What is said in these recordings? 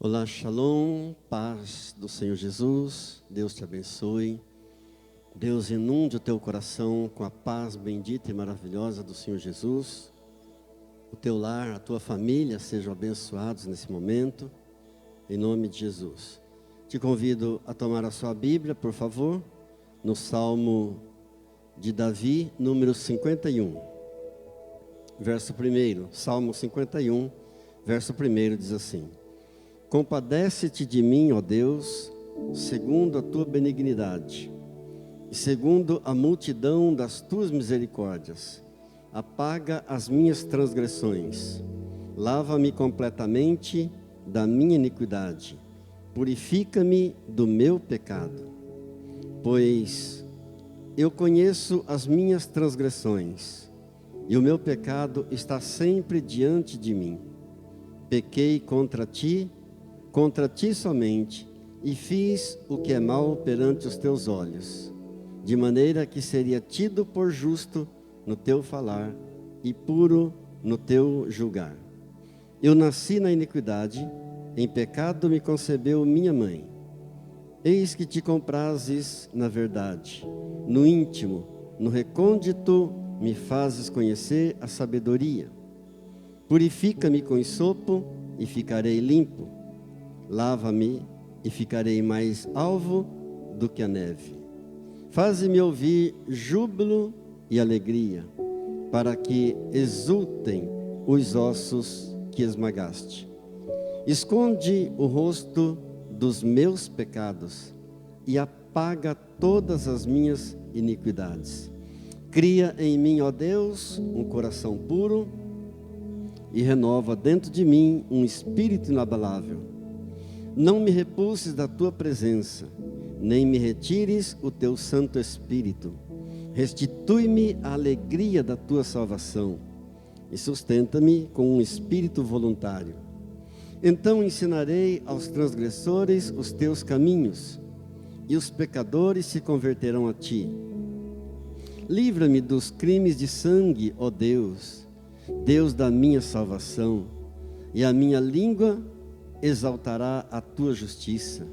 Olá, Shalom, paz do Senhor Jesus, Deus te abençoe, Deus inunde o teu coração com a paz bendita e maravilhosa do Senhor Jesus, o teu lar, a tua família sejam abençoados nesse momento, em nome de Jesus. Te convido a tomar a sua Bíblia, por favor, no Salmo de Davi, número 51, verso 1, Salmo 51, verso 1 diz assim: Compadece-te de mim, ó Deus, segundo a tua benignidade, e segundo a multidão das tuas misericórdias. Apaga as minhas transgressões, lava-me completamente da minha iniquidade, purifica-me do meu pecado. Pois eu conheço as minhas transgressões, e o meu pecado está sempre diante de mim. Pequei contra ti somente, e fiz o que é mal perante os teus olhos, de maneira que seria tido por justo no teu falar, e puro no teu julgar. Eu nasci na iniquidade, em pecado me concebeu minha mãe. Eis que te comprazes na verdade, no íntimo, no recôndito, me fazes conhecer a sabedoria. Purifica-me com hisopo, e ficarei limpo. Lava-me e ficarei mais alvo do que a neve. Faze-me ouvir júbilo e alegria, para que exultem os ossos que esmagaste. Esconde o rosto dos meus pecados e apaga todas as minhas iniquidades. Cria em mim, ó Deus, um coração puro e renova dentro de mim um espírito inabalável. Não me repulses da tua presença, nem me retires o teu Santo Espírito. Restitui-me a alegria da tua salvação e sustenta-me com um espírito voluntário. Então ensinarei aos transgressores os teus caminhos, e os pecadores se converterão a ti. Livra-me dos crimes de sangue, ó Deus, Deus da minha salvação, e a minha língua exaltará a tua justiça.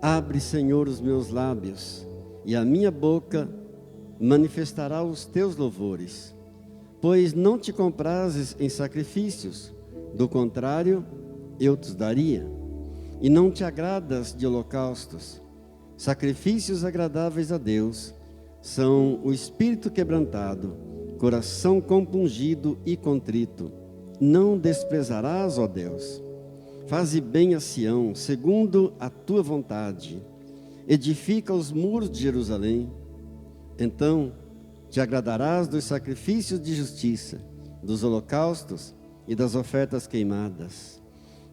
Abre, Senhor, os meus lábios, e a minha boca manifestará os teus louvores. Pois não te comprazes em sacrifícios, do contrário, eu te daria. E não te agradas de holocaustos. Sacrifícios agradáveis a Deus são o espírito quebrantado, coração compungido e contrito. Não desprezarás, ó Deus. Faze bem a Sião, segundo a tua vontade. Edifica os muros de Jerusalém. Então te agradarás dos sacrifícios de justiça, dos holocaustos e das ofertas queimadas.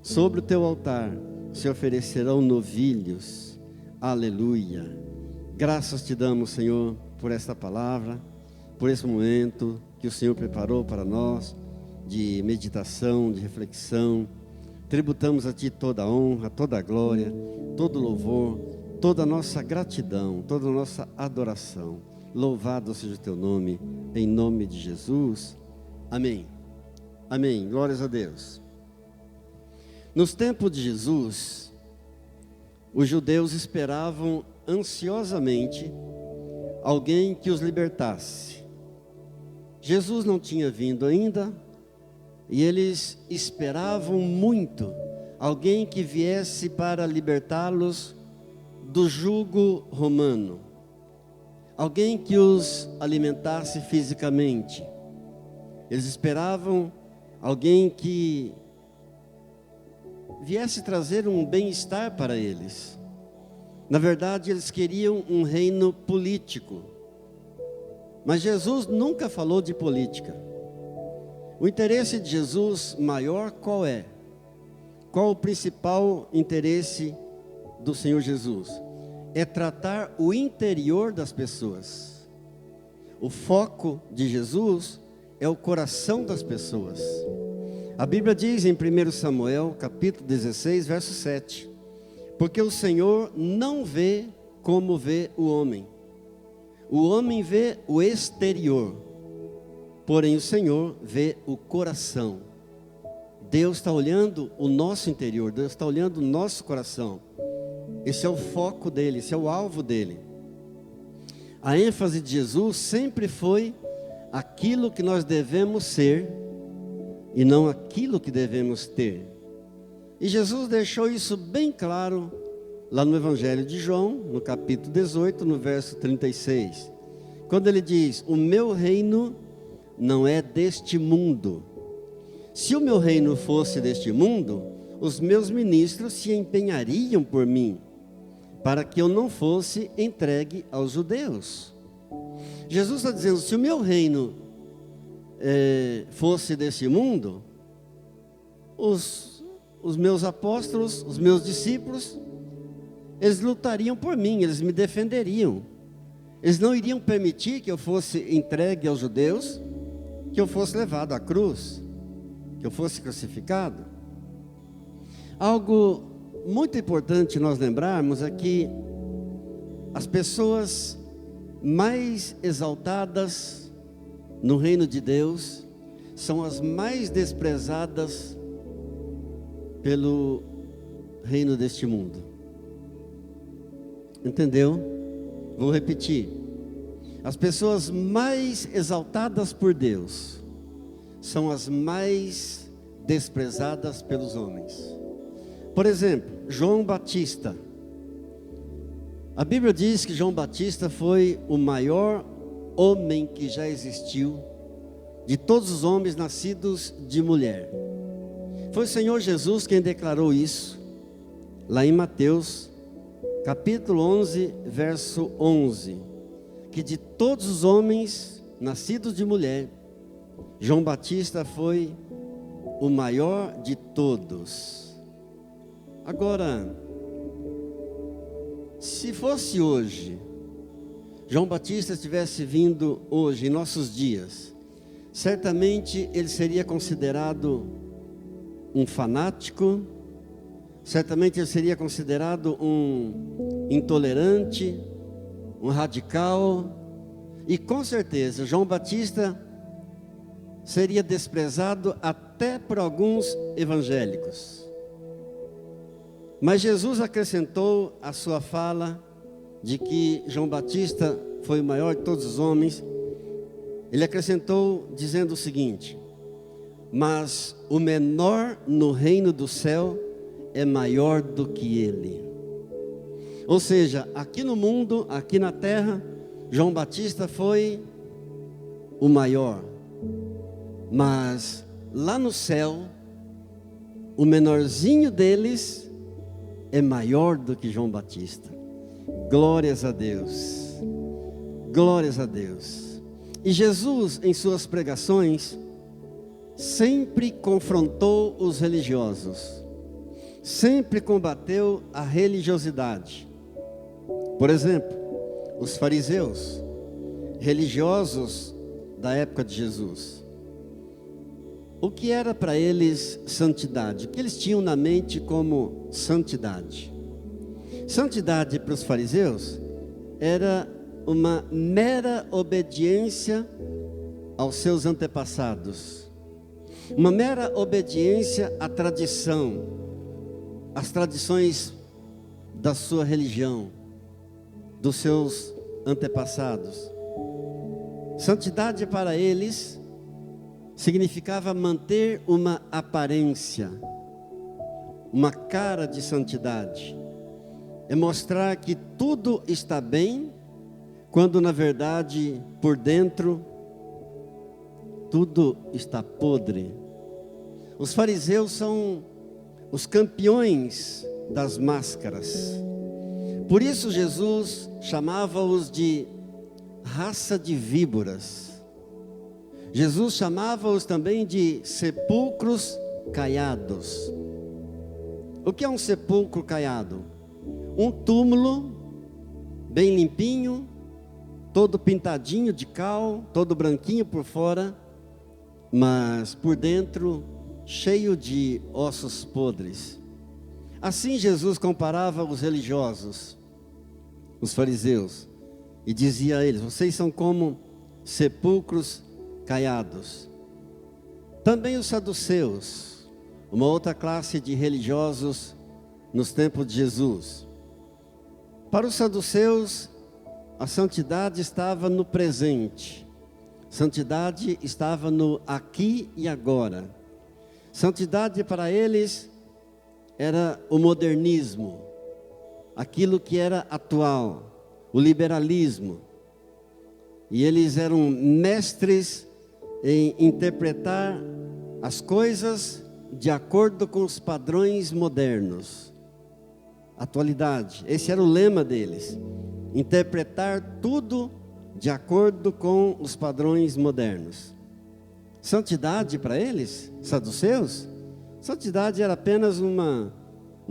Sobre o teu altar se oferecerão novilhos. Aleluia. Graças te damos, Senhor, por esta palavra, por esse momento que o Senhor preparou para nós, de meditação, de reflexão. Tributamos a Ti toda a honra, toda a glória, todo o louvor, toda a nossa gratidão, toda a nossa adoração. Louvado seja o Teu nome, em nome de Jesus. Amém. Amém. Glórias a Deus. Nos tempos de Jesus, os judeus esperavam ansiosamente alguém que os libertasse. Jesus não tinha vindo ainda, e eles esperavam muito alguém que viesse para libertá-los do jugo romano. Alguém que os alimentasse fisicamente. Eles esperavam alguém que viesse trazer um bem-estar para eles. Na verdade, eles queriam um reino político. Mas Jesus nunca falou de política. O interesse de Jesus maior qual é? Qual o principal interesse do Senhor Jesus? É tratar o interior das pessoas. O foco de Jesus é o coração das pessoas. A Bíblia diz em 1 Samuel, capítulo 16, verso 7: Porque o Senhor não vê como vê o homem. O homem vê o exterior, porém o Senhor vê o coração. Deus está olhando o nosso interior, Deus está olhando o nosso coração. Esse é o foco dele, esse é o alvo dele. A ênfase de Jesus sempre foi aquilo que nós devemos ser e não aquilo que devemos ter. E Jesus deixou isso bem claro lá no Evangelho de João, no capítulo 18, no verso 36. Quando ele diz: o meu reino não é deste mundo. Se o meu reino fosse deste mundo, os meus ministros se empenhariam por mim, para que eu não fosse entregue aos judeus. Jesus está dizendo: se o meu reino fosse desse mundo, os meus apóstolos, os meus discípulos, eles lutariam por mim, eles me defenderiam. Eles não iriam permitir que eu fosse entregue aos judeus, que eu fosse levado à cruz, que eu fosse crucificado. Algo muito importante nós lembrarmos é que as pessoas mais exaltadas no reino de Deus são as mais desprezadas pelo reino deste mundo. Entendeu? Vou repetir. As pessoas mais exaltadas por Deus são as mais desprezadas pelos homens. Por exemplo, João Batista. A Bíblia diz que João Batista foi o maior homem que já existiu, de todos os homens nascidos de mulher. Foi o Senhor Jesus quem declarou isso, lá em Mateus, capítulo 11, verso 11, que de todos os homens nascidos de mulher, João Batista foi o maior de todos. Agora, se fosse hoje, João Batista estivesse vindo hoje, em nossos dias, certamente ele seria considerado um fanático, certamente ele seria considerado um intolerante, um radical, e com certeza João Batista seria desprezado até por alguns evangélicos. Mas Jesus acrescentou a sua fala de que João Batista foi o maior de todos os homens. Ele acrescentou dizendo o seguinte: mas o menor no reino do céu é maior do que ele. Ou seja, aqui no mundo, aqui na terra, João Batista foi o maior, mas lá no céu, o menorzinho deles é maior do que João Batista. Glórias a Deus, glórias a Deus. E Jesus, em suas pregações, sempre confrontou os religiosos, sempre combateu a religiosidade. Por exemplo, os fariseus, religiosos da época de Jesus. O que era para eles santidade? O que eles tinham na mente como santidade? Santidade para os fariseus era uma mera obediência aos seus antepassados, uma mera obediência à tradição, às tradições da sua religião, dos seus antepassados. Santidade para eles significava manter uma aparência, uma cara de santidade. É mostrar que tudo está bem, quando na verdade, por dentro, tudo está podre. Os fariseus são os campeões das máscaras. Por isso Jesus chamava-os de raça de víboras. Jesus chamava-os também de sepulcros caiados. O que é um sepulcro caiado? Um túmulo bem limpinho, todo pintadinho de cal, todo branquinho por fora, mas por dentro cheio de ossos podres. Assim Jesus comparava os religiosos, os fariseus, e dizia a eles: vocês são como sepulcros caiados. Também os saduceus, uma outra classe de religiosos nos tempos de Jesus. Para os saduceus, a santidade estava no presente. Santidade estava no aqui e agora. Santidade para eles era o modernismo, aquilo que era atual, o liberalismo. E eles eram mestres em interpretar as coisas de acordo com os padrões modernos. Atualidade, esse era o lema deles. Interpretar tudo de acordo com os padrões modernos. Santidade para eles, saduceus, santidade era apenas uma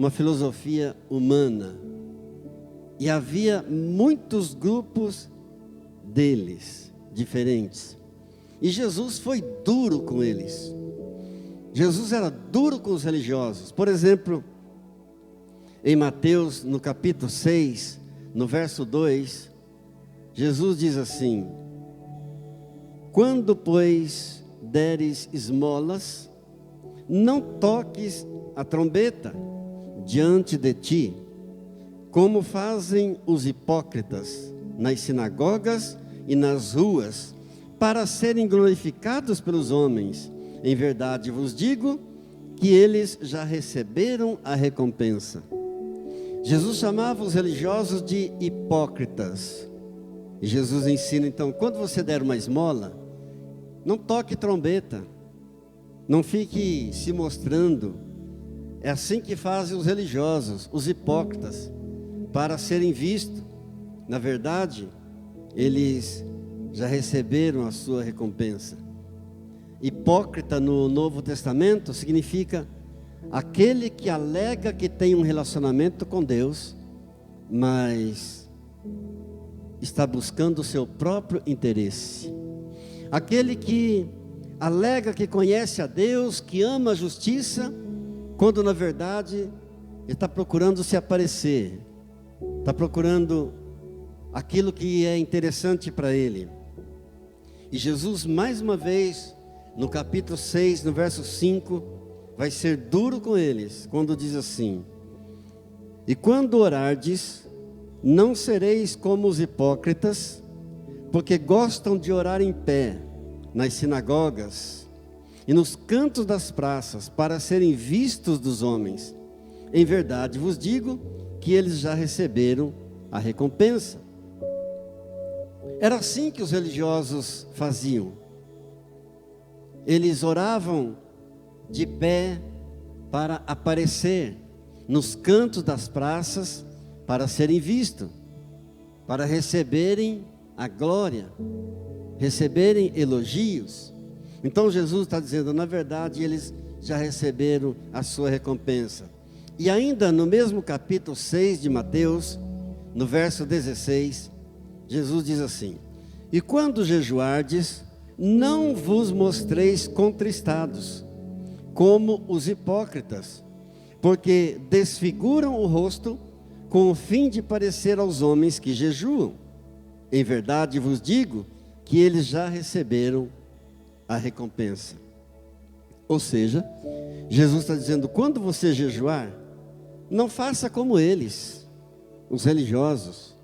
filosofia humana. E havia muitos grupos deles, diferentes. E Jesus foi duro com eles. Jesus era duro com os religiosos. Por exemplo, em Mateus, no capítulo 6, no verso 2, Jesus diz assim: quando, pois, deres esmolas, não toques a trombeta diante de ti, como fazem os hipócritas nas sinagogas e nas ruas, para serem glorificados pelos homens. Em verdade vos digo que eles já receberam a recompensa. Jesus chamava os religiosos de hipócritas. E Jesus ensina então, quando você der uma esmola, não toque trombeta, não fique se mostrando. É assim que fazem os religiosos, os hipócritas, para serem vistos. Na verdade, eles já receberam a sua recompensa. Hipócrita no Novo Testamento significa aquele que alega que tem um relacionamento com Deus, mas está buscando o seu próprio interesse. Aquele que alega que conhece a Deus, que ama a justiça, quando na verdade ele está procurando se aparecer, está procurando aquilo que é interessante para ele. E Jesus, mais uma vez, no capítulo 6, no verso 5, vai ser duro com eles, quando diz assim: e quando orardes, não sereis como os hipócritas, porque gostam de orar em pé, nas sinagogas e nos cantos das praças, para serem vistos dos homens. Em verdade vos digo que eles já receberam a recompensa. Era assim que os religiosos faziam. Eles oravam de pé para aparecer nos cantos das praças, para serem vistos, para receberem a glória, receberem elogios. Então Jesus está dizendo, na verdade, eles já receberam a sua recompensa. E ainda no mesmo capítulo 6 de Mateus, no verso 16, Jesus diz assim: e quando jejuardes, não vos mostreis contristados, como os hipócritas, porque desfiguram o rosto com o fim de parecer aos homens que jejuam. Em verdade vos digo que eles já receberam a recompensa. Ou seja, Jesus está dizendo, quando você jejuar, não faça como eles, os religiosos.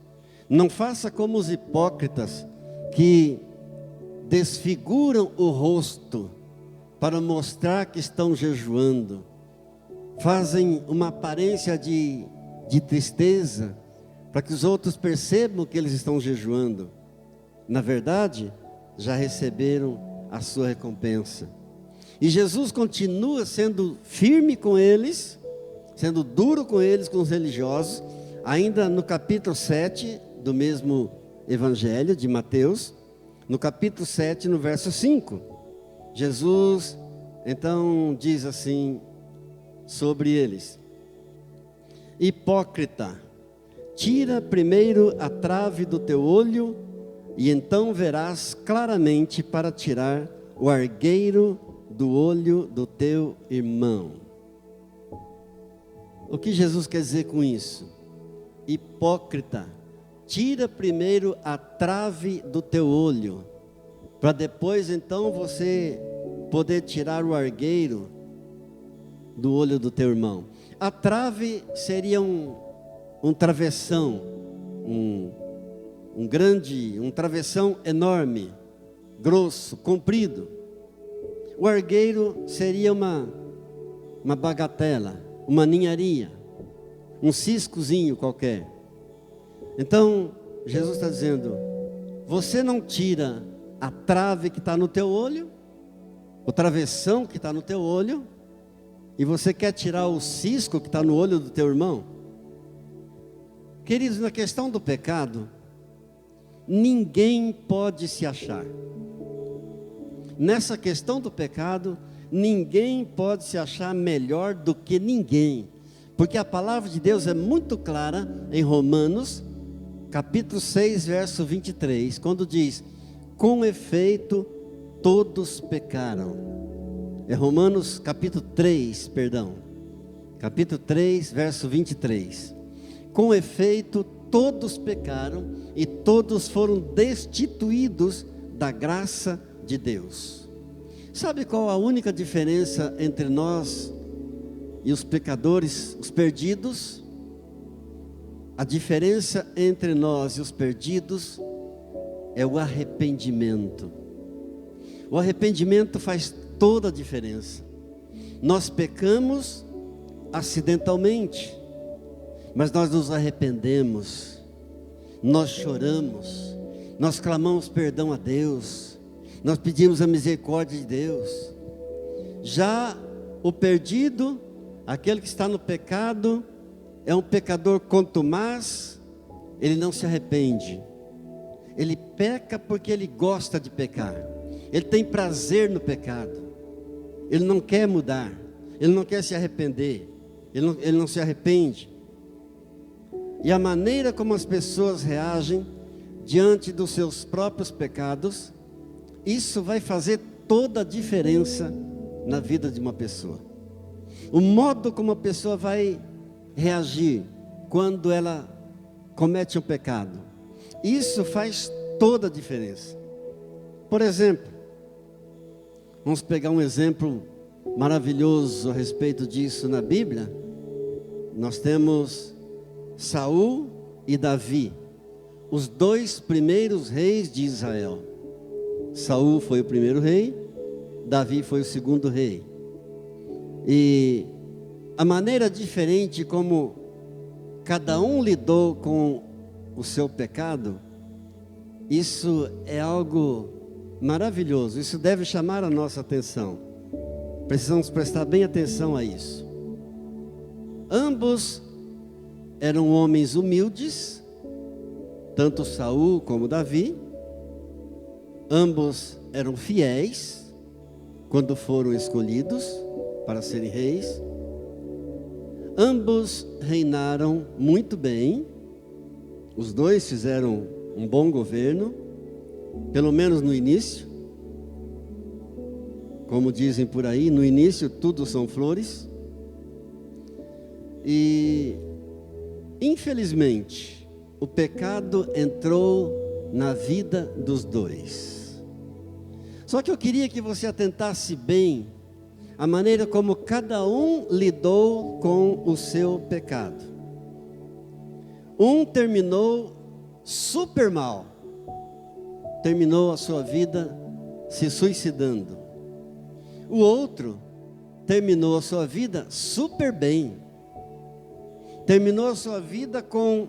Não faça como os hipócritas, que desfiguram o rosto para mostrar que estão jejuando. Fazem uma aparência de tristeza, para que os outros percebam que eles estão jejuando. Na verdade, já receberam a sua recompensa. E Jesus continua sendo firme com eles, sendo duro com eles, com os religiosos, ainda no capítulo 7 do mesmo Evangelho de Mateus, no capítulo 7, no verso 5. Jesus então diz assim sobre eles: hipócrita, tira primeiro a trave do teu olho, e então verás claramente para tirar o argueiro do olho do teu irmão. O que Jesus quer dizer com isso? Hipócrita, tira primeiro a trave do teu olho, para depois então você poder tirar o argueiro do olho do teu irmão. A trave seria um travessão, um travessão enorme, grosso, comprido. O argueiro seria uma bagatela, uma ninharia, um ciscozinho qualquer. Então, Jesus está dizendo, você não tira a trave que está no teu olho, o travessão que está no teu olho, e você quer tirar o cisco que está no olho do teu irmão? Queridos, na questão do pecado, ninguém pode se achar. Nessa questão do pecado, ninguém pode se achar melhor do que ninguém. Porque a palavra de Deus é muito clara em Romanos, capítulo 6, verso 23, quando diz, com efeito, todos pecaram. É Romanos capítulo 3, capítulo 3, verso 23. Com efeito, todos pecaram e todos foram destituídos da graça de Deus. Sabe qual a única diferença entre nós e os pecadores, os perdidos? A diferença entre nós e os perdidos é o arrependimento. O arrependimento faz toda a diferença. Nós pecamos acidentalmente, mas nós nos arrependemos, nós choramos, nós clamamos perdão a Deus, nós pedimos a misericórdia de Deus. Já o perdido, aquele que está no pecado, é um pecador contumaz, ele não se arrepende, ele peca porque ele gosta de pecar, ele tem prazer no pecado, ele não quer mudar, ele não quer se arrepender, ele não se arrepende. E a maneira como as pessoas reagem diante dos seus próprios pecados, isso vai fazer toda a diferença na vida de uma pessoa. O modo como a pessoa vai reagir quando ela comete um pecado, isso faz toda a diferença. Por exemplo, vamos pegar um exemplo maravilhoso a respeito disso na Bíblia. Nós temos Saul e Davi, os dois primeiros reis de Israel. Saul foi o primeiro rei, Davi foi o segundo rei. E a maneira diferente como cada um lidou com o seu pecado, isso é algo maravilhoso, isso deve chamar a nossa atenção. Precisamos prestar bem atenção a isso. Ambos eram homens humildes, tanto Saul como Davi. Ambos eram fiéis quando foram escolhidos para serem reis. Ambos reinaram muito bem. Os dois fizeram um bom governo, pelo menos no início. Como dizem por aí, no início tudo são flores. E infelizmente o pecado entrou na vida dos dois. Só que eu queria que você atentasse bem a maneira como cada um lidou com o seu pecado. Um terminou super mal, terminou a sua vida se suicidando. O outro terminou a sua vida super bem, terminou a sua vida com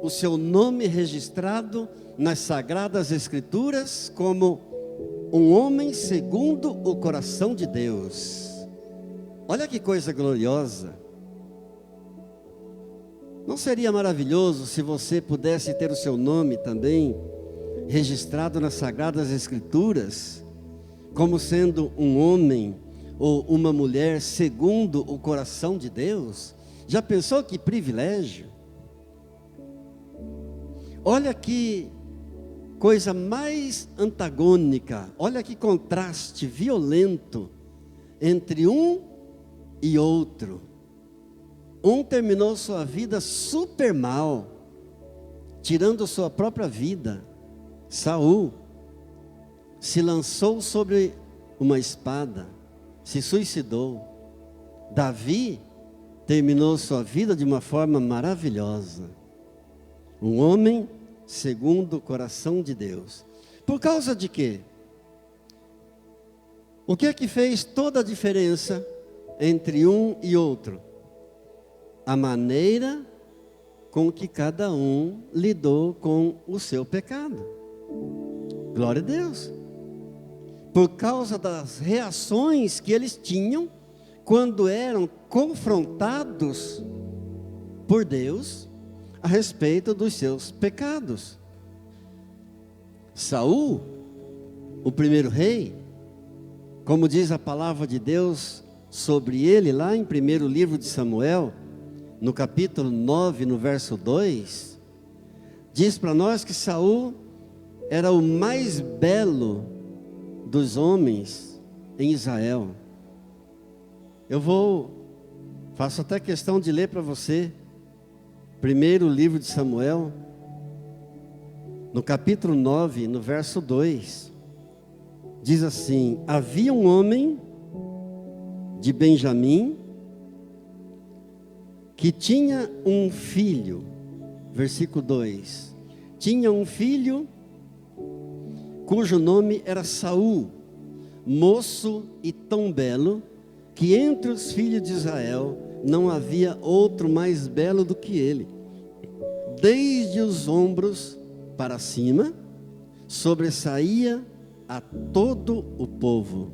o seu nome registrado nas Sagradas Escrituras como um homem segundo o coração de Deus. Olha que coisa gloriosa. Não seria maravilhoso se você pudesse ter o seu nome também registrado nas Sagradas Escrituras como sendo um homem ou uma mulher segundo o coração de Deus? Já pensou que privilégio? Olha que coisa mais antagônica, olha que contraste violento entre um e outro. Um terminou sua vida super mal, tirando sua própria vida. Saul se lançou sobre uma espada, se suicidou. Davi terminou sua vida de uma forma maravilhosa. Um homem segundo o coração de Deus. Por causa de quê? O que é que fez toda a diferença entre um e outro? A maneira com que cada um lidou com o seu pecado. Glória a Deus. Por causa das reações que eles tinham quando eram confrontados por Deus a respeito dos seus pecados. Saul, o primeiro rei, como diz a palavra de Deus sobre ele lá em primeiro livro de Samuel, no capítulo 9, no verso 2, diz para nós que Saul era o mais belo dos homens em Israel. Faço até questão de ler para você, primeiro livro de Samuel, no capítulo 9, no verso 2, diz assim: havia um homem de Benjamim, que tinha um filho, versículo 2, tinha um filho, cujo nome era Saul, moço e tão belo, que entre os filhos de Israel, não havia outro mais belo do que ele. Desde os ombros para cima, sobressaía a todo o povo.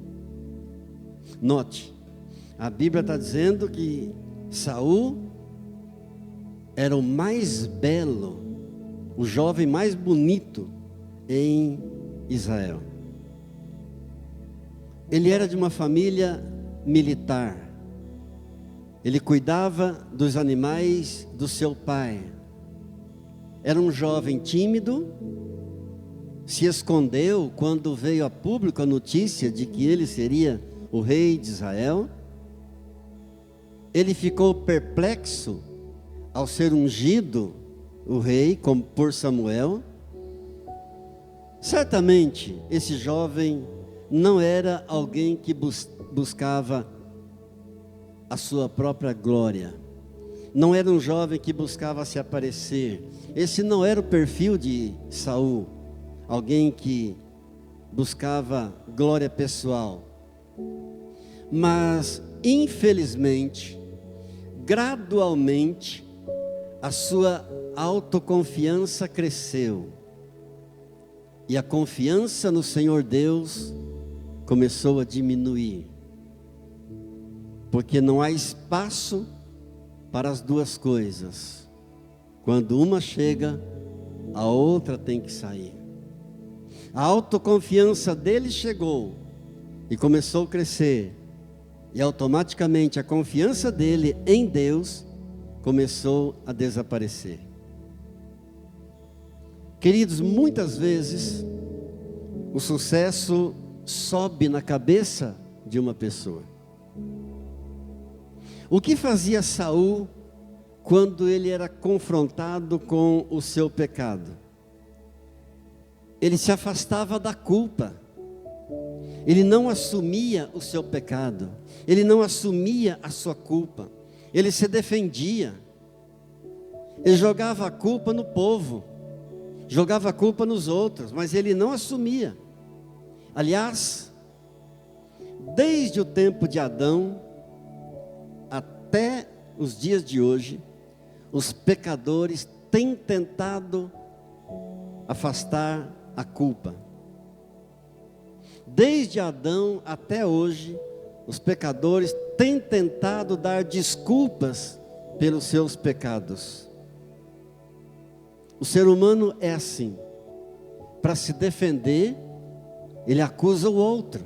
Note, a Bíblia está dizendo que Saul era o mais belo, o jovem mais bonito em Israel. Ele era de uma família militar. Ele cuidava dos animais do seu pai. Era um jovem tímido, se escondeu quando veio a público a notícia de que ele seria o rei de Israel. Ele ficou perplexo ao ser ungido o rei por Samuel. Certamente esse jovem não era alguém que buscava a sua própria glória. Não era um jovem que buscava se aparecer. Esse não era o perfil de Saul, alguém que buscava glória pessoal. Mas, infelizmente, gradualmente, a sua autoconfiança cresceu. E a confiança no Senhor Deus começou a diminuir. Porque não há espaço para as duas coisas. Quando uma chega, a outra tem que sair. A autoconfiança dele chegou e começou a crescer. E automaticamente a confiança dele em Deus começou a desaparecer. Queridos, muitas vezes o sucesso sobe na cabeça de uma pessoa. O que fazia Saul quando ele era confrontado com o seu pecado? Ele se afastava da culpa. Ele não assumia o seu pecado. Ele não assumia a sua culpa. Ele se defendia. Ele jogava a culpa no povo. Jogava a culpa nos outros, mas ele não assumia. Aliás, desde o tempo de Adão até os dias de hoje, os pecadores têm tentado afastar a culpa. Desde Adão até hoje, os pecadores têm tentado dar desculpas pelos seus pecados. O ser humano é assim. Para se defender, ele acusa o outro.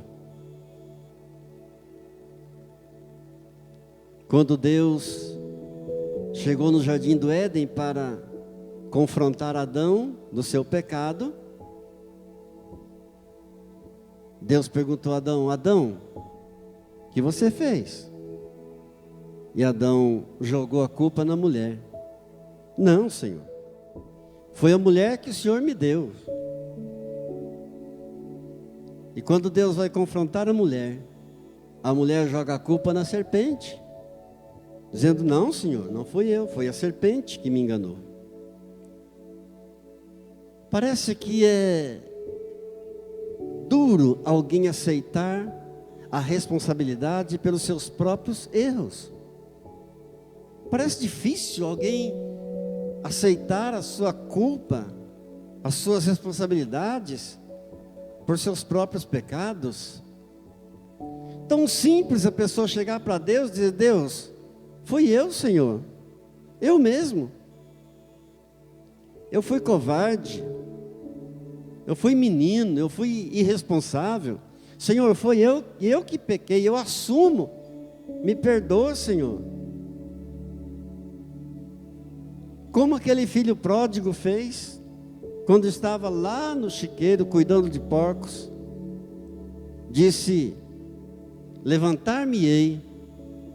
Quando Deus chegou no jardim do Éden para confrontar Adão do seu pecado, Deus perguntou a Adão: Adão, o que você fez? E Adão jogou a culpa na mulher. Não, Senhor, foi a mulher que o Senhor me deu. E quando Deus vai confrontar a mulher joga a culpa na serpente. dizendo: não, Senhor, não fui eu, foi a serpente que me enganou. Parece que é duro alguém aceitar a responsabilidade pelos seus próprios erros. Parece difícil alguém aceitar a sua culpa, as suas responsabilidades por seus próprios pecados. Tão simples a pessoa chegar para Deus e dizer: Deus, fui eu, Senhor, eu mesmo. Eu fui covarde, eu fui menino, eu fui irresponsável. Senhor, foi eu que pequei, eu assumo. Me perdoa, Senhor. Como aquele filho pródigo fez, quando estava lá no chiqueiro cuidando de porcos, disse: levantar-me-ei,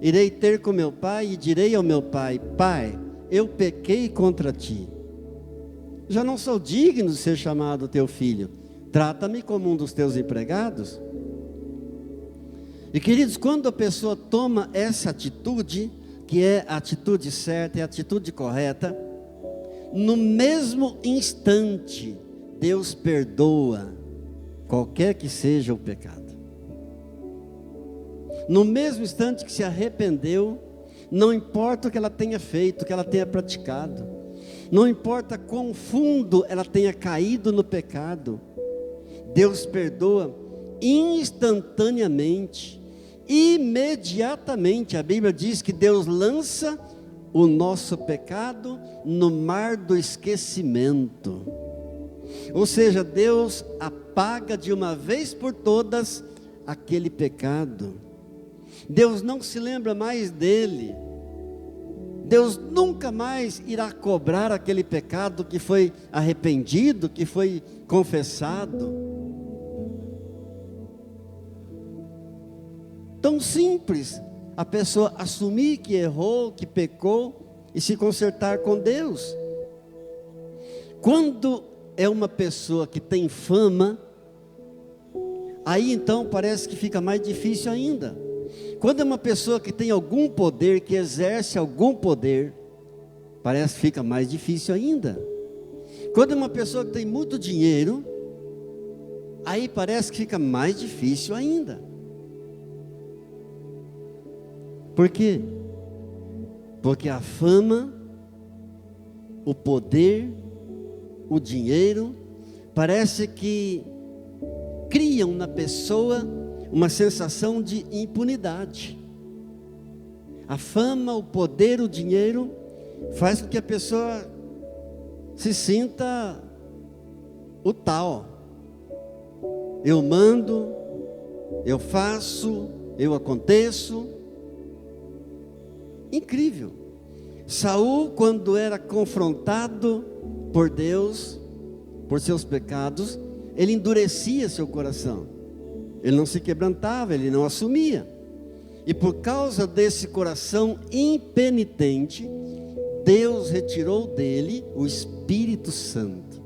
irei ter com meu pai e direi ao meu pai: Pai, eu pequei contra ti, já não sou digno de ser chamado teu filho, trata-me como um dos teus empregados. E queridos, quando a pessoa toma essa atitude, que é a atitude certa, é a atitude correta, no mesmo instante, Deus perdoa qualquer que seja o pecado. No mesmo instante que se arrependeu, não importa o que ela tenha feito, o que ela tenha praticado, não importa quão fundo ela tenha caído no pecado, Deus perdoa instantaneamente, imediatamente. A Bíblia diz que Deus lança o nosso pecado no mar do esquecimento. Ou seja, Deus apaga de uma vez por todas aquele pecado. Deus não se lembra mais dele. Deus nunca mais irá cobrar aquele pecado que foi arrependido, que foi confessado. Tão simples a pessoa assumir que errou, que pecou e se consertar com Deus. Quando é uma pessoa que tem fama, aí então parece que fica mais difícil ainda. Quando é uma pessoa que tem algum poder, que exerce algum poder, parece que fica mais difícil ainda. Quando é uma pessoa que tem muito dinheiro, aí parece que fica mais difícil ainda. Por quê? Porque a fama, o poder, o dinheiro, parece que criam na pessoa uma sensação de impunidade. A fama, o poder, o dinheiro faz com que a pessoa se sinta o tal. Eu mando, eu faço, eu aconteço. Incrível. Saul, quando era confrontado por Deus, por seus pecados, ele endurecia seu coração. Ele não se quebrantava, ele não assumia. E por causa desse coração impenitente, Deus retirou dele o Espírito Santo.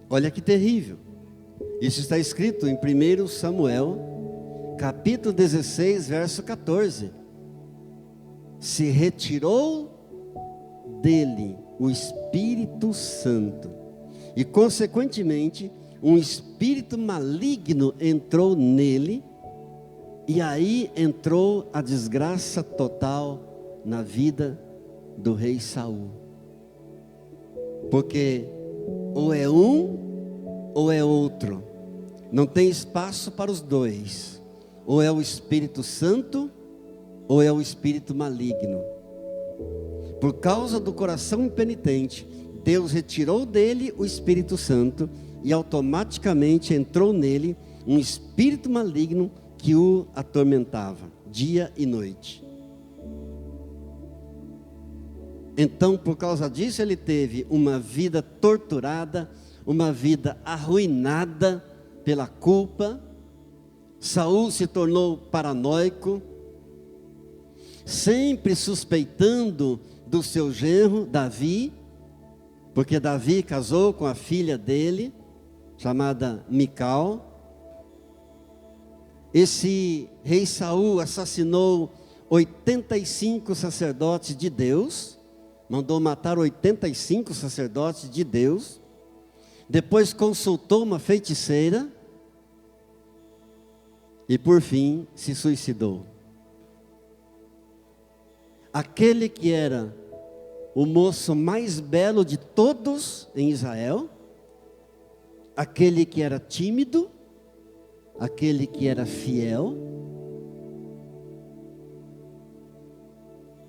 Olha que terrível. Isso está escrito em 1 Samuel, capítulo 16, verso 14. Se retirou dele o Espírito Santo, e consequentemente um espírito maligno entrou nele, e aí entrou a desgraça total na vida do rei Saul. Porque ou é um ou é outro, não tem espaço para os dois. Ou é o Espírito Santo ou é o espírito maligno. Por causa do coração impenitente, Deus retirou dele o Espírito Santo e automaticamente entrou nele um espírito maligno que o atormentava dia e noite. Então, por causa disso, ele teve uma vida torturada, uma vida arruinada pela culpa. Saul se tornou paranoico, sempre suspeitando do seu genro Davi, porque Davi casou com a filha dele, chamada Mical. Esse rei Saul assassinou 85 sacerdotes de Deus, mandou matar 85 sacerdotes de Deus, depois consultou uma feiticeira e por fim se suicidou. Aquele que era o moço mais belo de todos em Israel, aquele que era tímido, aquele que era fiel,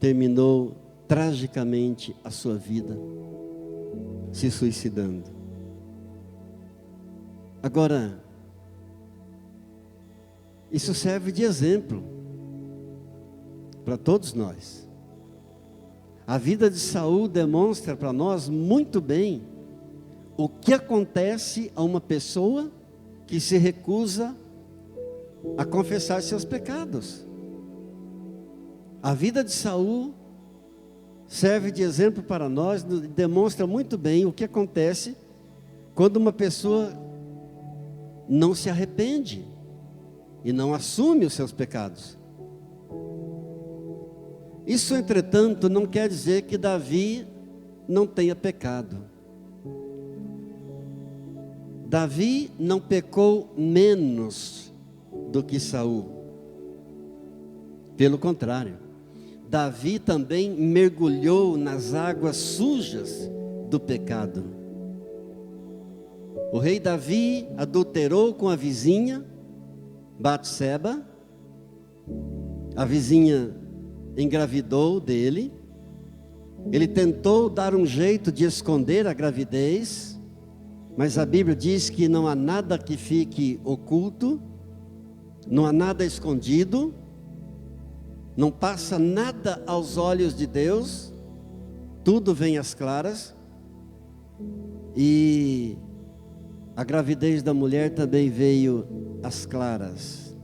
terminou tragicamente a sua vida, se suicidando. Agora, isso serve de exemplo para todos nós. A vida de Saul demonstra para nós muito bem o que acontece a uma pessoa que se recusa a confessar seus pecados. A vida de Saul serve de exemplo para nós, demonstra muito bem o que acontece quando uma pessoa não se arrepende e não assume os seus pecados. Isso, entretanto, não quer dizer que Davi não tenha pecado. Davi não pecou menos do que Saul. Pelo contrário, Davi também mergulhou nas águas sujas do pecado. O rei Davi adulterou com a vizinha Batseba. A vizinha engravidou dele. Ele tentou dar um jeito de esconder a gravidez, mas a Bíblia diz que não há nada que fique oculto, não há nada escondido, não passa nada aos olhos de Deus, tudo vem às claras. E a gravidez da mulher também veio às claras.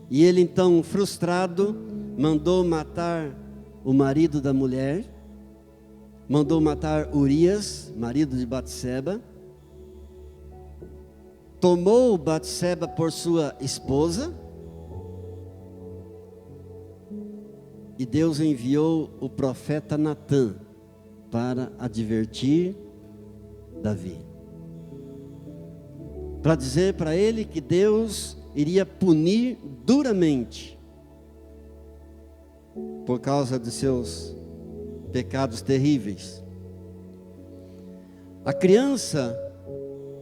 E ele então, frustrado, mandou matar o marido da mulher, mandou matar Urias, marido de Batseba, tomou Batseba por sua esposa, e Deus enviou o profeta Natã para advertir Davi, para dizer para ele que Deus iria punir duramente por causa de seus pecados terríveis. A criança,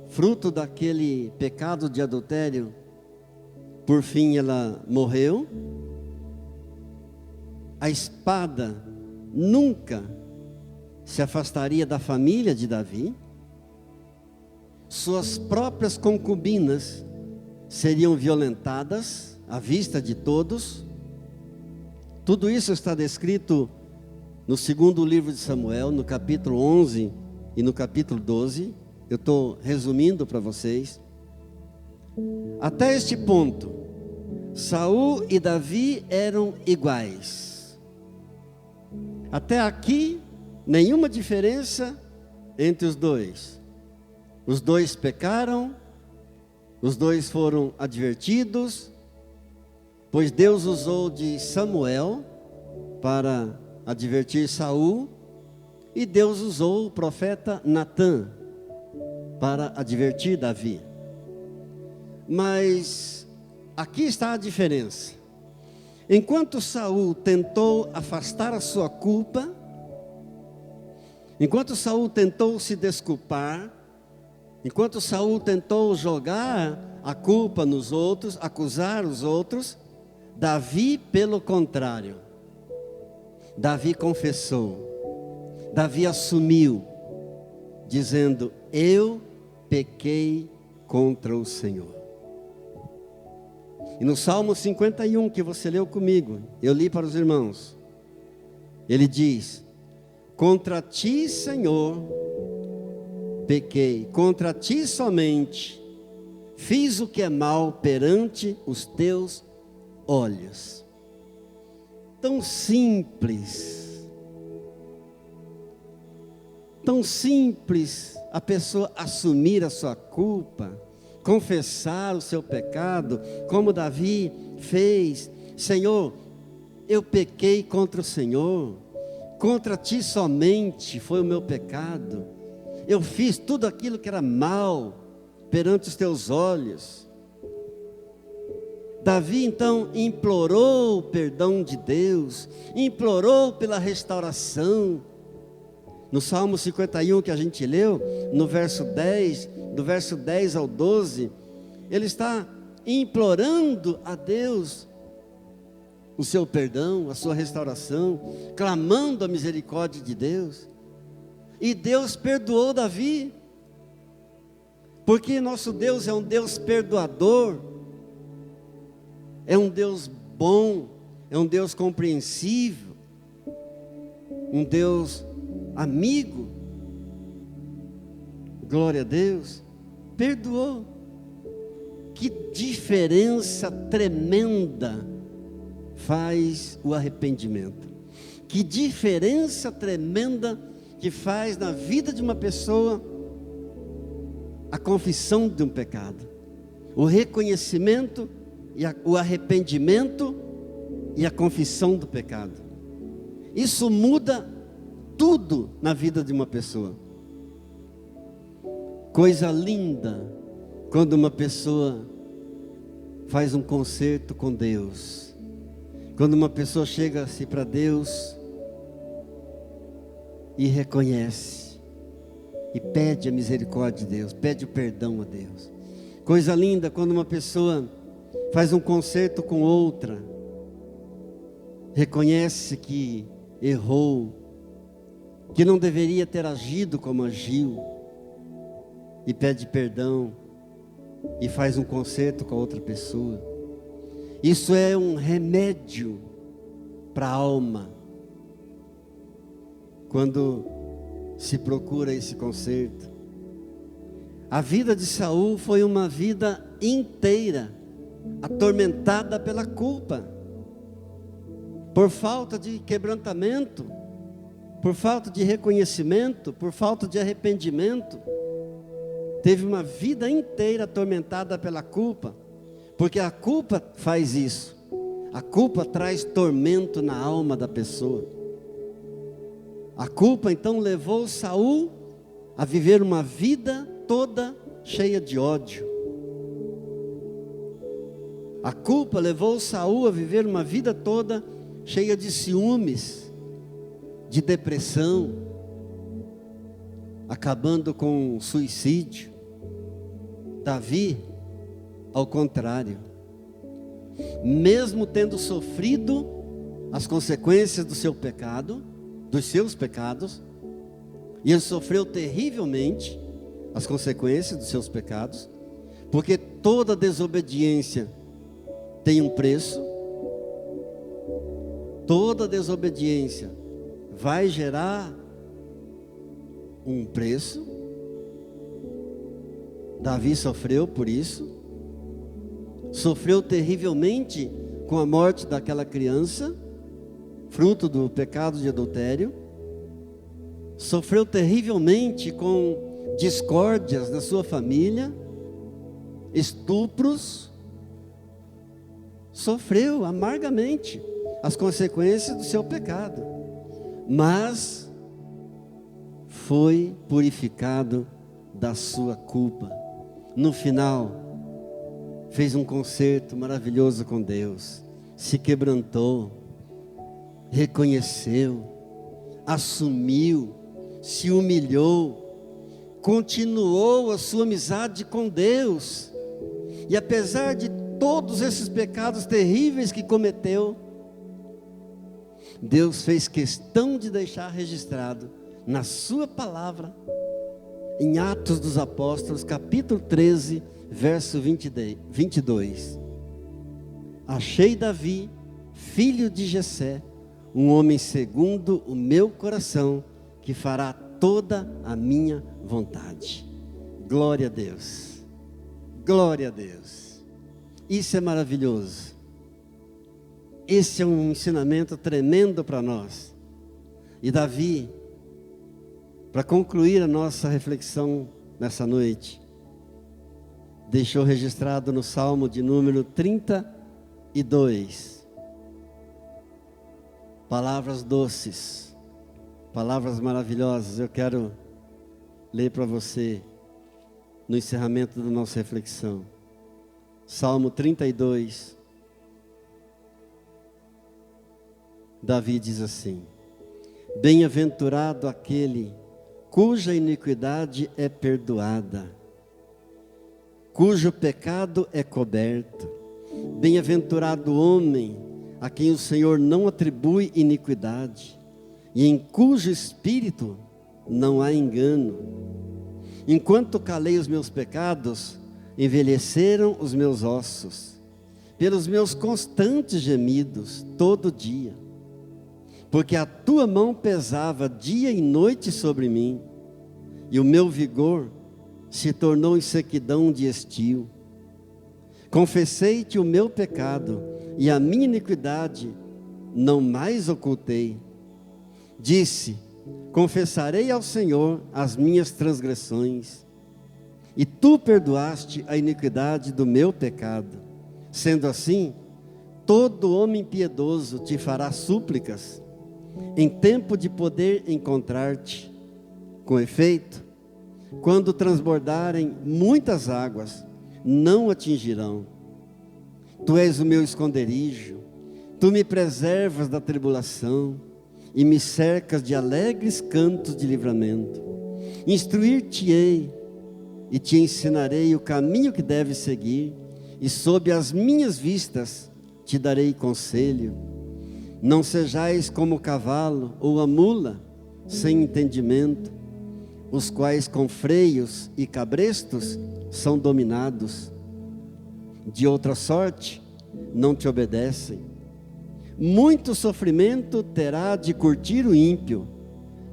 fruto daquele pecado de adultério, por fim ela morreu. A espada nunca se afastaria da família de Davi. Suas próprias concubinas seriam violentadas à vista de todos. Tudo isso está descrito no segundo livro de Samuel, no capítulo 11 e no capítulo 12. Eu estou resumindo para vocês. Até este ponto, Saul e Davi eram iguais. Até aqui, nenhuma diferença entre os dois. Os dois pecaram, os dois foram advertidos, pois Deus usou de Samuel para advertir Saul, e Deus usou o profeta Natã para advertir Davi. Mas aqui está a diferença. Enquanto Saul tentou afastar a sua culpa, enquanto Saul tentou se desculpar, enquanto Saul tentou jogar a culpa nos outros, acusar os outros, Davi, pelo contrário, Davi confessou, Davi assumiu, dizendo: eu pequei contra o Senhor. E no Salmo 51, que você leu comigo, eu li para os irmãos, ele diz: contra ti, Senhor, pequei, contra ti somente, fiz o que é mal perante os teus olhos. Tão simples a pessoa assumir a sua culpa, confessar o seu pecado, como Davi fez. Senhor, eu pequei contra o Senhor, contra ti somente foi o meu pecado, eu fiz tudo aquilo que era mal perante os teus olhos. Davi então implorou o perdão de Deus, implorou pela restauração. No Salmo 51 que a gente leu, no verso 10, do verso 10 ao 12, ele está implorando a Deus o seu perdão, a sua restauração, clamando a misericórdia de Deus. E Deus perdoou Davi, porque nosso Deus é um Deus perdoador, é um Deus bom, é um Deus compreensível, um Deus amigo. Glória a Deus, perdoou. Que diferença tremenda faz o arrependimento. Que diferença tremenda que faz na vida de uma pessoa a confissão de um pecado, o reconhecimento e o arrependimento e a confissão do pecado. Isso muda tudo na vida de uma pessoa. Coisa linda quando uma pessoa faz um concerto com Deus, quando uma pessoa chega-se para Deus e reconhece, e pede a misericórdia de Deus, pede o perdão a Deus. Coisa linda quando uma pessoa faz um concerto com outra, reconhece que errou, que não deveria ter agido como agiu, e pede perdão, e faz um concerto com a outra pessoa. Isso é um remédio para a alma, quando se procura esse concerto. A vida de Saul foi uma vida inteira atormentada pela culpa, por falta de quebrantamento, por falta de reconhecimento, por falta de arrependimento. Teve uma vida inteira atormentada pela culpa, porque a culpa faz isso. A culpa traz tormento na alma da pessoa. A culpa então levou Saul a viver uma vida toda cheia de ódio. A culpa levou Saul a viver uma vida toda cheia de ciúmes, de depressão, acabando com suicídio. Davi, ao contrário, mesmo tendo sofrido as consequências do seu pecado, dos seus pecados, e ele sofreu terrivelmente as consequências dos seus pecados, porque toda desobediência tem um preço, toda desobediência vai gerar um preço. Davi sofreu por isso, sofreu terrivelmente com a morte daquela criança, fruto do pecado de adultério, sofreu terrivelmente com discórdias na sua família, estupros, sofreu amargamente as consequências do seu pecado, mas foi purificado da sua culpa. No final, fez um concerto maravilhoso com Deus, se quebrantou, reconheceu, assumiu, se humilhou, continuou a sua amizade com Deus, e apesar de todos esses pecados terríveis que cometeu, Deus fez questão de deixar registrado na sua palavra, em Atos dos Apóstolos, capítulo 13, verso 22. Achei Davi, filho de Jessé, um homem segundo o meu coração, que fará toda a minha vontade. Glória a Deus, glória a Deus. Isso é maravilhoso. Esse é um ensinamento tremendo para nós. E Davi, para concluir a nossa reflexão nessa noite, deixou registrado no Salmo de número 32. Palavras doces, palavras maravilhosas. Eu quero ler para você no encerramento da nossa reflexão. Salmo 32. Davi diz assim: bem-aventurado aquele cuja iniquidade é perdoada, cujo pecado é coberto. Bem-aventurado o homem a quem o Senhor não atribui iniquidade, e em cujo espírito não há engano. Enquanto calei os meus pecados, envelheceram os meus ossos, pelos meus constantes gemidos, todo dia. Porque a tua mão pesava dia e noite sobre mim, e o meu vigor se tornou em sequidão de estio. Confessei-te o meu pecado, e a minha iniquidade não mais ocultei. Disse: confessarei ao Senhor as minhas transgressões, e tu perdoaste a iniquidade do meu pecado. Sendo assim, todo homem piedoso te fará súplicas, em tempo de poder encontrar-te. Com efeito, quando transbordarem muitas águas, não atingirão. Tu és o meu esconderijo, tu me preservas da tribulação, e me cercas de alegres cantos de livramento. Instruir-te-ei, e te ensinarei o caminho que deves seguir, e sob as minhas vistas te darei conselho. Não sejais como o cavalo ou a mula, sem entendimento, os quais com freios e cabrestos são dominados. De outra sorte, não te obedecem. Muito sofrimento terá de curtir o ímpio,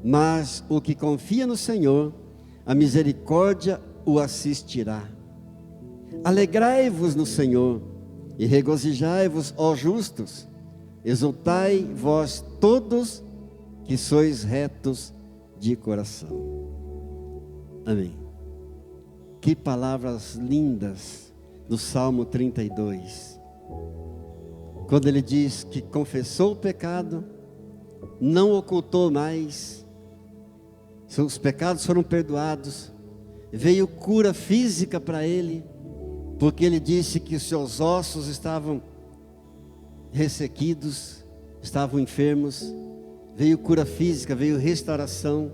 mas o que confia no Senhor, a misericórdia o assistirá. Alegrai-vos no Senhor, e regozijai-vos, ó justos. Exultai vós todos que sois retos de coração. Amém. Que palavras lindas do Salmo 32. Quando ele diz que confessou o pecado, não ocultou mais, seus pecados foram perdoados, veio cura física para ele, porque ele disse que os seus ossos estavam ressequidos, estavam enfermos. Veio cura física, veio restauração,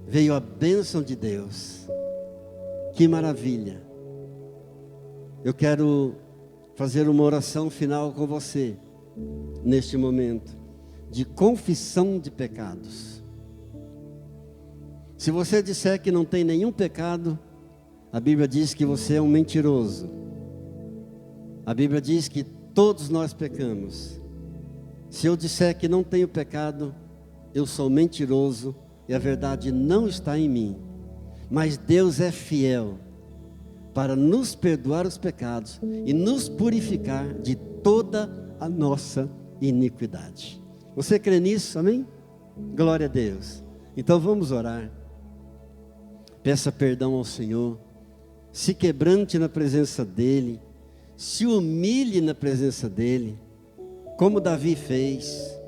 veio a bênção de Deus. Que maravilha! Eu quero fazer uma oração final com você, neste momento, de confissão de pecados. Se você disser que não tem nenhum pecado, a Bíblia diz que você é um mentiroso. A Bíblia diz que todos nós pecamos. Se eu disser que não tenho pecado, eu sou mentiroso e a verdade não está em mim. Mas Deus é fiel para nos perdoar os pecados e nos purificar de toda a nossa iniquidade. Você crê nisso? Amém? Glória a Deus. Então vamos orar. Peça perdão ao Senhor. Se quebrante na presença dEle. Se humilhe na presença dEle. Como Davi fez.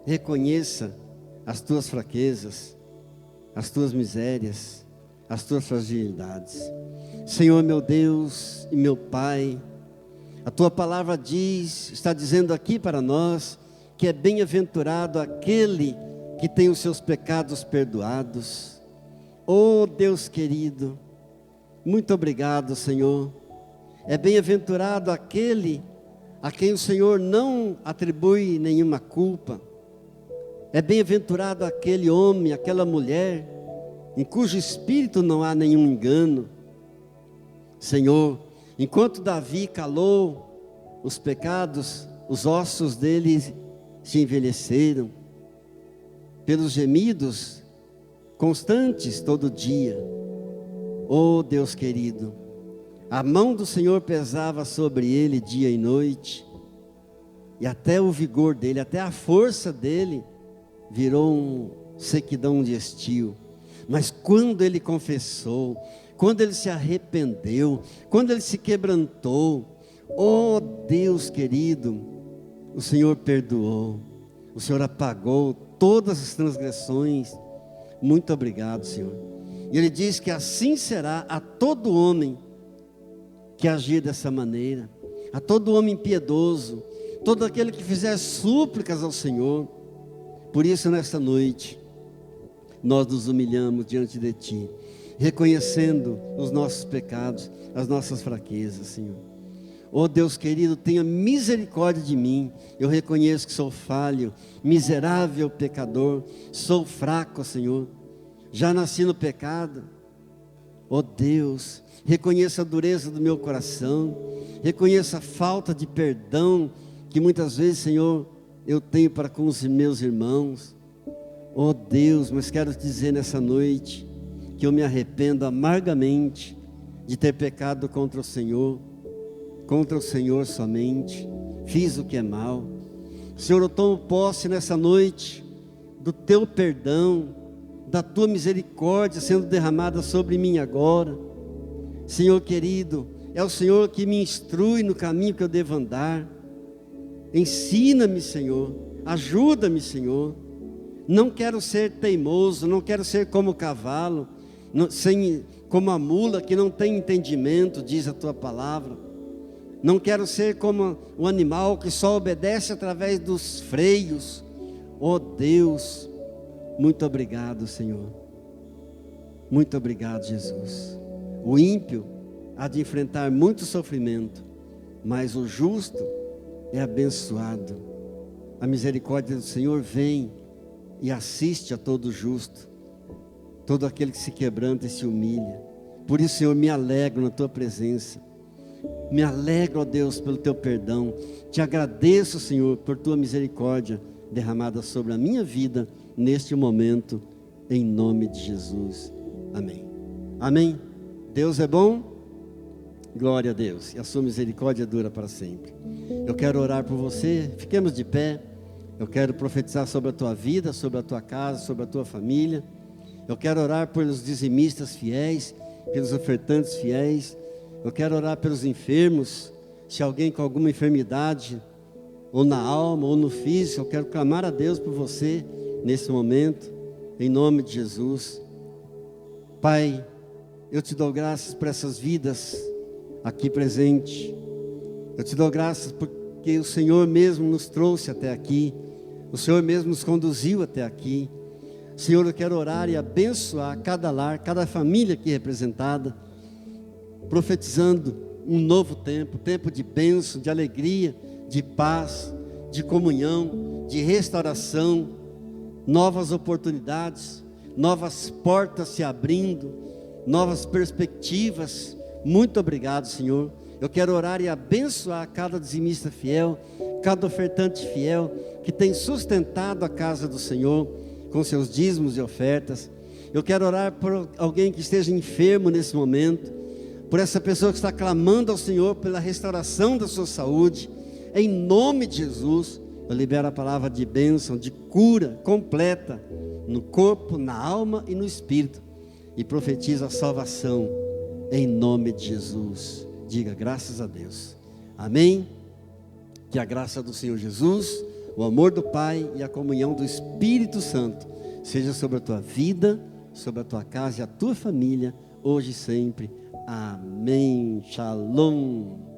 Reconheça as tuas fraquezas, as tuas misérias, as tuas fragilidades. Senhor meu Deus e meu Pai, a tua palavra está dizendo aqui para nós, que é bem-aventurado aquele que tem os seus pecados perdoados. Oh Deus querido, muito obrigado, Senhor. É bem-aventurado aquele a quem o Senhor não atribui nenhuma culpa. É bem-aventurado aquele homem, aquela mulher, em cujo espírito não há nenhum engano. Senhor, enquanto Davi calou os pecados, os ossos dele se envelheceram, pelos gemidos constantes todo dia. Oh Deus querido, a mão do Senhor pesava sobre ele dia e noite, e até o vigor dele, até a força dele, virou sequidão de estio. Mas quando ele confessou, quando ele se arrependeu, quando ele se quebrantou, oh Deus querido, o Senhor perdoou. O Senhor apagou todas as transgressões. Muito obrigado, Senhor. E Ele diz que assim será a todo homem que agir dessa maneira, a todo homem piedoso, todo aquele que fizer súplicas ao Senhor. Por isso, nesta noite, nós nos humilhamos diante de Ti, reconhecendo os nossos pecados, as nossas fraquezas, Senhor. Oh Deus querido, tenha misericórdia de mim. Eu reconheço que sou falho, miserável pecador, sou fraco, Senhor. Já nasci no pecado. Oh Deus, reconheça a dureza do meu coração, reconheça a falta de perdão que muitas vezes, Senhor, eu tenho para com os meus irmãos. Oh Deus, mas quero te dizer nessa noite que eu me arrependo amargamente de ter pecado contra o Senhor somente. Fiz o que é mal. Senhor, eu tomo posse nessa noite do Teu perdão, da Tua misericórdia sendo derramada sobre mim agora. Senhor querido, é o Senhor que me instrui no caminho que eu devo andar. Ensina-me, Senhor, ajuda-me, Senhor. Não quero ser teimoso, não quero ser como o cavalo, como a mula que não tem entendimento, diz a Tua palavra. Não quero ser como o animal que só obedece através dos freios. Oh Deus, muito obrigado, Senhor. Muito obrigado, Jesus. O ímpio há de enfrentar muito sofrimento, mas o justo é abençoado. A misericórdia do Senhor vem e assiste a todo justo, todo aquele que se quebranta e se humilha. Por isso, Senhor, me alegro na Tua presença. Me alegro, ó Deus, pelo Teu perdão. Te agradeço, Senhor, por Tua misericórdia derramada sobre a minha vida neste momento, em nome de Jesus. Amém. Amém. Deus é bom. Glória a Deus. E a Sua misericórdia dura para sempre. Eu quero orar por você. Fiquemos de pé. Eu quero profetizar sobre a tua vida, sobre a tua casa, sobre a tua família. Eu quero orar pelos dizimistas fiéis, pelos ofertantes fiéis. Eu quero orar pelos enfermos. Se alguém com alguma enfermidade, ou na alma, ou no físico, eu quero clamar a Deus por você, nesse momento, em nome de Jesus. Pai, eu te dou graças por essas vidas aqui presentes. Eu te dou graças porque o Senhor mesmo nos trouxe até aqui. O Senhor mesmo nos conduziu até aqui. Senhor, eu quero orar e abençoar cada lar, cada família aqui representada, profetizando um novo tempo, tempo de bênção, de alegria, de paz, de comunhão, de restauração, novas oportunidades, novas portas se abrindo, novas perspectivas. Muito obrigado, Senhor. Eu quero orar e abençoar cada dizimista fiel, cada ofertante fiel, que tem sustentado a casa do Senhor, com seus dízimos e ofertas. Eu quero orar por alguém que esteja enfermo nesse momento, por essa pessoa que está clamando ao Senhor pela restauração da sua saúde. Em nome de Jesus, eu libero a palavra de bênção, de cura completa, no corpo, na alma e no espírito, e profetizo a salvação, em nome de Jesus. Diga graças a Deus. Amém? Que a graça do Senhor Jesus, o amor do Pai e a comunhão do Espírito Santo seja sobre a tua vida, sobre a tua casa e a tua família, hoje e sempre. Amém. Shalom.